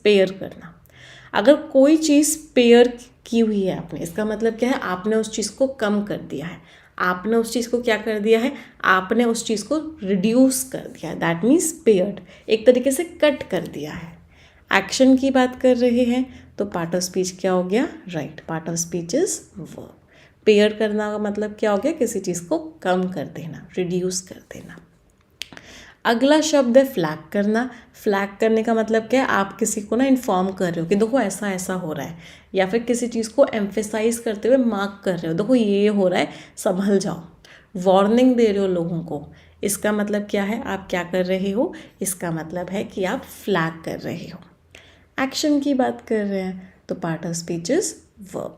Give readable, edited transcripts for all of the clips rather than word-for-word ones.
Pair करना। अगर कोई चीज़ पेयर की हुई है आपने, इसका मतलब क्या है, आपने उस चीज़ को कम कर दिया है, आपने उस चीज़ को क्या कर दिया है, आपने उस चीज़ को रिड्यूस कर दिया है, दैट मीन्स पेयर्ड, एक तरीके से कट कर दिया है। एक्शन की बात कर रहे हैं तो पार्ट ऑफ स्पीच क्या हो गया, right, part of speech is verb. Pair करना का मतलब क्या हो गया, किसी चीज़ को कम कर देना, रिड्यूस कर देना। अगला शब्द है फ्लैग करना। फ्लैग करने का मतलब क्या है, आप किसी को ना इन्फॉर्म कर रहे हो कि देखो ऐसा ऐसा हो रहा है, या फिर किसी चीज़ को एम्फेसाइज करते हुए मार्क कर रहे हो, देखो ये हो रहा है, संभल जाओ, वार्निंग दे रहे हो लोगों को। इसका मतलब क्या है, आप क्या कर रहे हो, इसका मतलब है कि आप फ्लैग कर रहे हो। एक्शन की बात कर रहे हैं तो part of speech is verb.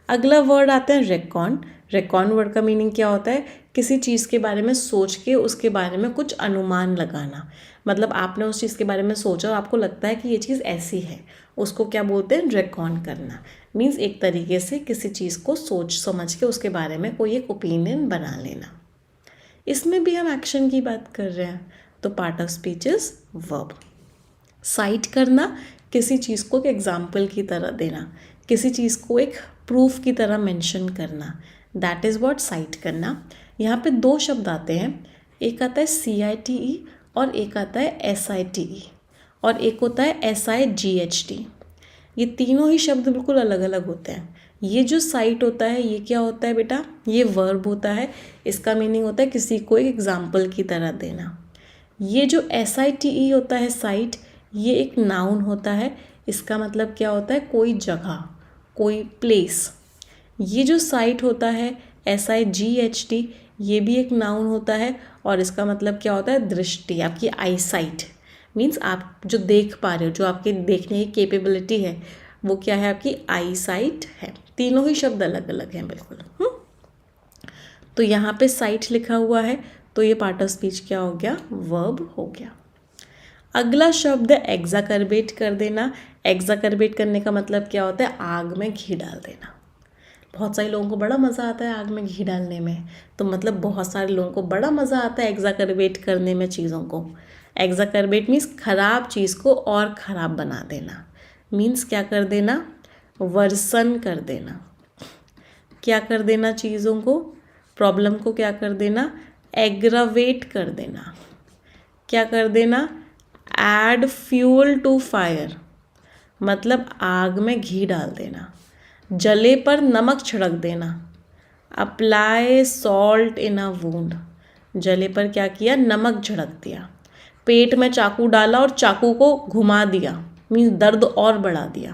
अगला वर्ड आता है रेकॉन। रेकॉन वर्ड का मीनिंग क्या होता है, किसी चीज़ के बारे में सोच के उसके बारे में कुछ अनुमान लगाना। मतलब आपने उस चीज़ के बारे में सोचा और आपको लगता है कि ये चीज़ ऐसी है, उसको क्या बोलते हैं, रेकॉन करना। मीन्स एक तरीके से किसी चीज़ को सोच समझ के उसके बारे में कोई एक ओपिनियन बना लेना। इसमें भी हम एक्शन की बात कर रहे हैं तो part of speech is verb. Site करना, किसी चीज़ को एक एग्जाम्पल की तरह देना, किसी चीज़ को एक प्रूफ की तरह मेंशन करना, दैट इज़ व्हाट साइट करना। यहाँ पे दो शब्द आते हैं, एक आता है CITE और एक आता है SITE और एक होता है SIGHT। ये तीनों ही शब्द बिल्कुल अलग अलग होते हैं। ये जो साइट होता है ये क्या होता है बेटा, ये वर्ब होता है, इसका मीनिंग होता है किसी को एक एग्जाम्पल की तरह देना। ये जो SITE होता है साइट, ये एक नाउन होता है, इसका मतलब क्या होता है, कोई जगह, कोई प्लेस। ये जो साइट होता है SIGHT, ये भी एक नाउन होता है और इसका मतलब क्या होता है, दृष्टि, आपकी आई साइट। मीन्स आप जो देख पा रहे हो, जो आपके देखने की कैपेबिलिटी है वो क्या है, आपकी आई साइट है। तीनों ही शब्द अलग अलग हैं बिल्कुल। तो यहाँ पे साइट लिखा हुआ है तो ये पार्ट ऑफ स्पीच क्या हो गया, वर्ब हो गया। अगला शब्द है एग्जाकर्बेट कर देना। एग्जाकर्बेट करने का मतलब क्या होता है, आग में घी डाल देना। बहुत सारे लोगों को बड़ा मज़ा आता है आग में घी डालने में, तो मतलब बहुत सारे लोगों को बड़ा मज़ा आता है एग्जाकर्बेट करने में चीज़ों को। एग्जाकर्बेट मीन्स ख़राब चीज़ को और ख़राब बना देना। मीन्स क्या कर देना, वर्सन कर देना। क्या कर देना, चीज़ों को, प्रॉब्लम को क्या कर देना, एग्रावेट कर देना। क्या कर देना, ऐड फ्यूल टू फायर, मतलब आग में घी डाल देना। जले पर नमक छिड़क देना, apply salt in a wound, जले पर क्या किया, नमक छिड़क दिया। पेट में चाकू डाला और चाकू को घुमा दिया, मीन्स दर्द और बढ़ा दिया।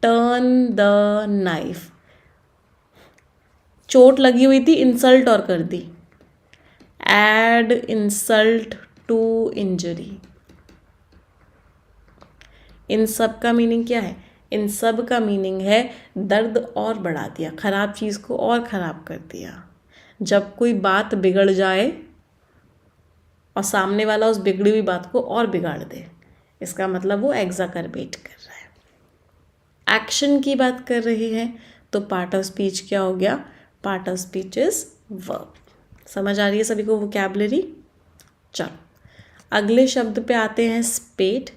टर्न द नाइफ, चोट लगी हुई थी, इंसल्ट और कर दी। Add insult to injury. इन सब का मीनिंग क्या है, इन सब का मीनिंग है दर्द और बढ़ा दिया, ख़राब चीज़ को और ख़राब कर दिया। जब कोई बात बिगड़ जाए और सामने वाला उस बिगड़ी हुई बात को और बिगाड़ दे, इसका मतलब वो एग्जाकर्बेट कर रहा है। एक्शन की बात कर रहे हैं तो पार्ट ऑफ स्पीच क्या हो गया, part of speech is verb. समझ आ रही है सभी को वोकैबुलरी। चलो अगले शब्द पे आते हैं, स्पेट।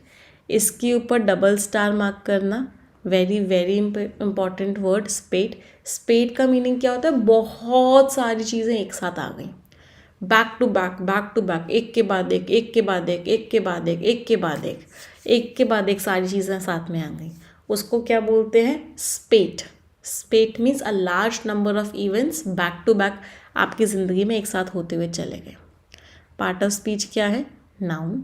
इसके ऊपर डबल स्टार मार्क करना, वेरी वेरी इंपॉर्टेंट वर्ड, स्पेट। स्पेट का मीनिंग क्या होता है, बहुत सारी चीज़ें एक साथ आ गई, बैक टू बैक, एक के बाद एक, एक के बाद एक, एक के बाद एक, एक के बाद एक, एक के बाद एक, सारी चीज़ें साथ में आ गई, उसको क्या बोलते हैं, spate. Spate means a large number of events back to back आपकी ज़िंदगी में एक साथ होते हुए चले गए। पार्ट ऑफ स्पीच क्या है, नाउन।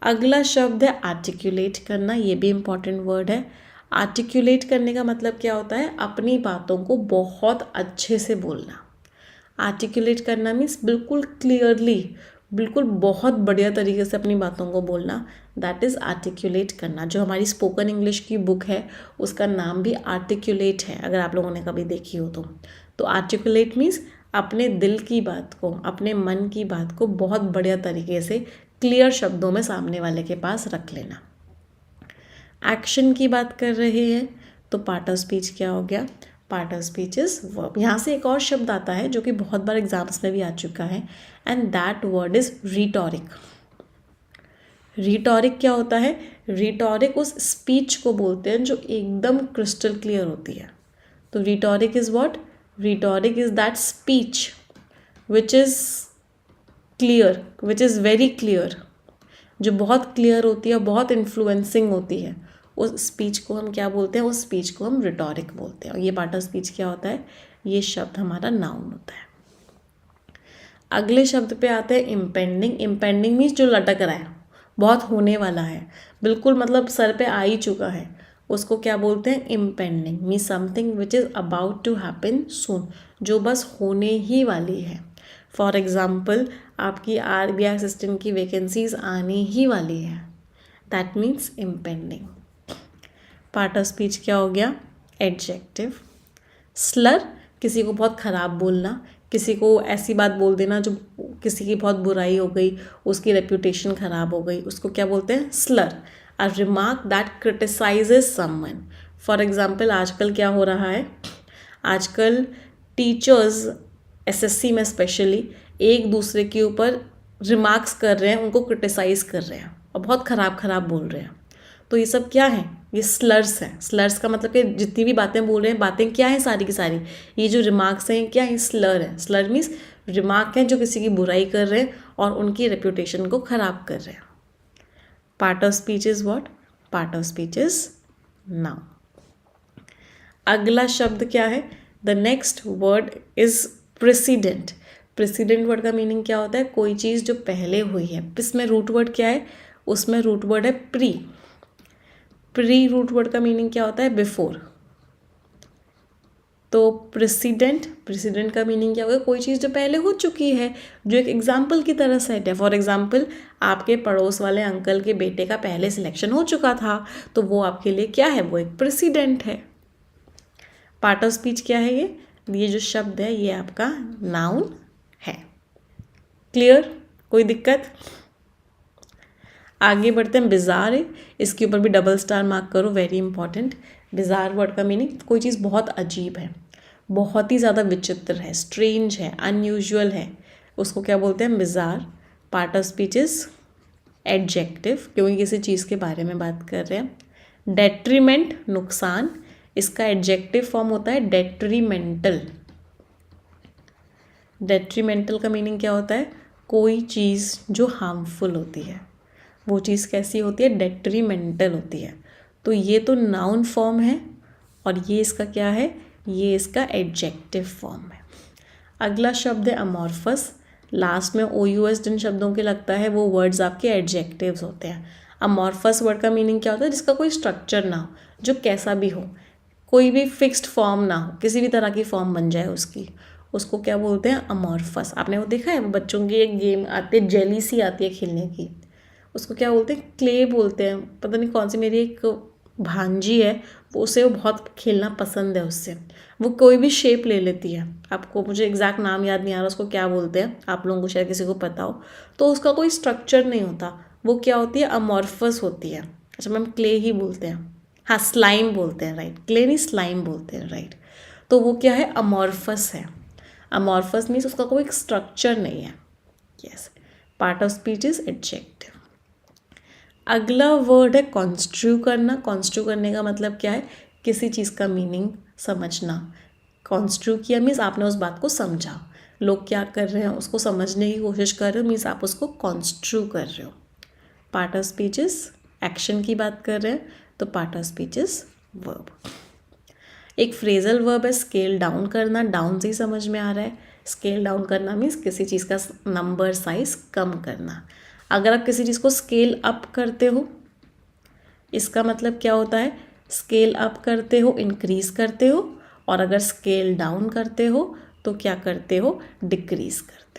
अगला शब्द है आर्टिकुलेट करना, ये भी इम्पॉर्टेंट वर्ड है। आर्टिकुलेट करने का मतलब क्या होता है, अपनी बातों को बहुत अच्छे से बोलना। आर्टिकुलेट करना मीन्स बिल्कुल क्लियरली, बिल्कुल बहुत बढ़िया तरीके से अपनी बातों को बोलना, दैट इज़ आर्टिकुलेट करना। जो हमारी स्पोकन इंग्लिश की बुक है उसका नाम भी आर्टिकुलेट है, अगर आप लोगों ने कभी देखी हो तो आर्टिकुलेट मीन्स अपने दिल की बात को, अपने मन की बात को बहुत बढ़िया तरीके से क्लियर शब्दों में सामने वाले के पास रख लेना। एक्शन की बात कर रहे हैं तो पार्ट ऑफ स्पीच क्या हो गया, part of speech is verb. यहाँ से एक और शब्द आता है जो कि बहुत बार एग्जाम्स में भी आ चुका है, and that word is rhetoric. Rhetoric क्या होता है? रिटॉरिक उस स्पीच को बोलते हैं जो एकदम क्रिस्टल क्लियर होती है। तो rhetoric is what? Rhetoric is that speech which is clear, which is very clear, जो बहुत क्लियर होती है, बहुत इन्फ्लुएंसिंग होती है। उस स्पीच को हम क्या बोलते हैं? उस स्पीच को हम रिटॉरिक बोलते हैं। और ये पार्ट ऑफ स्पीच क्या होता है? ये शब्द हमारा नाउन होता है। अगले शब्द पे आते हैं इम्पेंडिंग। इम्पेंडिंग मीन्स जो लटक रहा है, बहुत होने वाला है, बिल्कुल मतलब सर पे आ ही चुका है, उसको क्या बोलते हैं? Impending means something which is about to happen soon, जो बस होने ही वाली है। फॉर एग्जाम्पल आपकी RBI असिस्टेंट की वैकेंसीज आने ही वाली है, that means impending. Part of speech क्या हो गया? एडजेक्टिव। स्लर, किसी को बहुत ख़राब बोलना, किसी को ऐसी बात बोल देना जो किसी की बहुत बुराई हो गई, उसकी रेप्यूटेशन ख़राब हो गई, उसको क्या बोलते हैं? Slur. A remark that criticises someone. For example आजकल क्या हो रहा है? आजकल टीचर्स SSC में स्पेशली एक दूसरे के ऊपर रिमार्क्स कर रहे हैं, उनको क्रिटिसाइज़ कर रहे हैं और बहुत ख़राब बोल रहे हैं। तो ये सब क्या है? ये स्लर्स हैं। स्लर्स का मतलब कि जितनी भी बातें बोल रहे हैं, बातें क्या हैं? सारी की सारी ये जो रिमार्क्स हैं क्या है? स्लर है। स्लर मीन्स रिमार्क हैं जो किसी की बुराई कर रहे हैं और उनकी रेप्यूटेशन को ख़राब कर रहे हैं। Part of speech is what? Part of speech is noun. अगला शब्द क्या है? The next word is president. President word का मीनिंग क्या होता है? कोई चीज़ जो पहले हुई है। इसमें रूट वर्ड क्या है? उसमें रूट वर्ड है प्री। प्री रूट वर्ड का मीनिंग क्या होता है? बिफोर। तो प्रेसिडेंट का मीनिंग क्या होगा? कोई चीज़ जो पहले हो चुकी है, जो एक एग्जाम्पल की तरह सेट है। फॉर एग्जाम्पल आपके पड़ोस वाले अंकल के बेटे का पहले सिलेक्शन हो चुका था, तो वो आपके लिए क्या है? वो एक प्रेसिडेंट है। पार्ट ऑफ स्पीच क्या है? ये जो शब्द है ये आपका नाउन है। क्लियर? कोई दिक्कत? आगे बढ़ते हैं। बिजार है, इसके ऊपर भी डबल स्टार मार्क करो, वेरी इंपॉर्टेंट। बिजार वर्ड का मीनिंग कोई चीज़ बहुत अजीब है, बहुत ही ज़्यादा विचित्र है, स्ट्रेंज है, अनयूजुअल है, उसको क्या बोलते हैं? Bizarre. Part of speech is adjective, क्योंकि किसी चीज़ के बारे में बात कर रहे हैं। डेट्रीमेंट, नुकसान, इसका एडजेक्टिव फॉर्म होता है डेट्रीमेंटल। डेट्रीमेंटल का मीनिंग क्या होता है? कोई चीज़ जो हार्मफुल होती है, वो चीज़ कैसी होती है? डेट्रीमेंटल होती है। तो ये तो नाउन फॉर्म है और ये इसका क्या है? ये इसका एडजेक्टिव फॉर्म है। अगला शब्द है अमॉर्फस। लास्ट में OUS जिन शब्दों के लगता है वो वर्ड्स आपके एडजेक्टिव्स होते हैं। अमॉर्फस वर्ड का मीनिंग क्या होता है? जिसका कोई स्ट्रक्चर ना हो, जो कैसा भी हो, कोई भी फिक्स्ड फॉर्म ना हो, किसी भी तरह की फॉर्म बन जाए उसकी, उसको क्या बोलते हैं? अमॉर्फस। आपने वो देखा है? बच्चों की एक गेम आती है, जेली सी आती है खेलने की, उसको क्या बोलते हैं? क्ले बोलते हैं। पता नहीं कौन सी मेरी एक भांजी है, वो उसे वो बहुत खेलना पसंद है उससे। वो कोई भी शेप ले लेती है, आपको मुझे एग्जैक्ट नाम याद नहीं आ रहा उसको क्या बोलते हैं, आप लोगों को शायद किसी को पता हो। तो उसका कोई स्ट्रक्चर नहीं होता, वो क्या होती है? अमॉर्फस होती है। अच्छा मैम, क्ले ही बोलते हैं, हाँ स्लाइम बोलते हैं, राइट। क्ले नहीं, स्लाइम बोलते हैं, राइट। तो वो क्या है? अमॉर्फस है। अमॉर्फस मीन्स उसका कोई स्ट्रक्चर नहीं है। Yes, part of speech is adjective. अगला वर्ड है कॉन्स्ट्रू करना। कॉन्स्ट्रू करने का मतलब क्या है? किसी चीज़ का मीनिंग समझना। कॉन्स्ट्रू किया मीन्स आपने उस बात को समझा, लोग क्या कर रहे हैं उसको समझने की कोशिश कर रहे हो, मीन्स आप उसको कॉन्स्ट्रू कर रहे हो। Part of speech is action की बात कर रहे हैं, तो part of speech is verb. एक फ्रेजल वर्ब है स्केल डाउन करना, डाउन से ही समझ में आ रहा है। स्केल डाउन करना मीन्स किसी चीज़ का नंबर साइज कम करना। अगर आप किसी चीज़ को स्केल अप करते हो, इसका मतलब क्या होता है? स्केल अप करते हो, इंक्रीज करते हो, और अगर स्केल डाउन करते हो तो क्या करते हो? डिक्रीज करते हो।